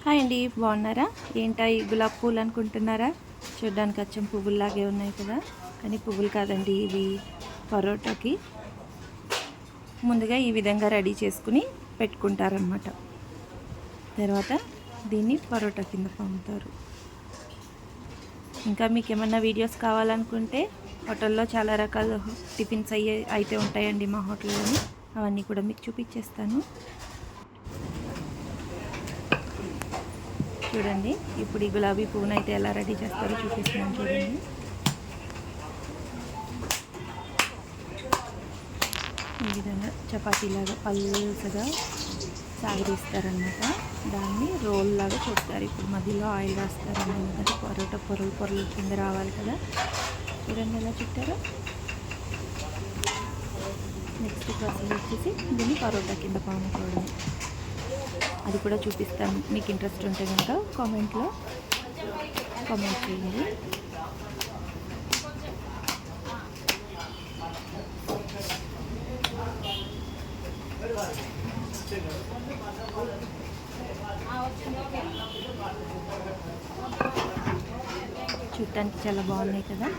Hi అండి, బాగున్నారా? ఏంటా ఈ గులాబీ పూలు అనుకుంటున్నారా? చూడ్డానికి అచ్చం పువ్వుల్లాగే ఉన్నాయి కదా, కానీ పువ్వులు కాదండి, ఇవి పరోటాకి ముందుగా ఈ విధంగా రెడీ చేసుకుని పెట్టుకుంటారనమాట. తర్వాత దీన్ని పరోటా కింద పంపుతారు. ఇంకా మీకు ఏమన్నా వీడియోస్ కావాలనుకుంటే హోటల్లో చాలా రకాల టిఫిన్స్ అయితే ఉంటాయండి మా హోటల్లోని, అవన్నీ కూడా మీకు చూపించేస్తాను. చూడండి, ఇప్పుడు ఈ గులాబీ పువ్వును అయితే ఎలా రెడీ చేస్తారో చూపిస్తున్నాను. చూడండి, ఈ విధంగా చపాతీలాగా పల్సగా సాగదీస్తారనమాట. దాన్ని రోల్ లాగా చుడతారు. ఇప్పుడు మధ్యలో ఆయిల్ వేస్తారు, ఎందుకంటే పరోటా పొరలు పొరలు కింద రావాలి కదా. చూడండి ఎలా చుట్టారో. నెక్స్ట్ ప్రాసెస్ వచ్చేసి దీన్ని పరోటా కింద పాముకోవడం, అది కూడా చూపిస్తాను. మీకు ఇంట్రెస్ట్ ఉంటే కనుక కామెంట్లో కామెంట్ చేయండి. చూడటానికి చాలా బాగున్నాయి కదా.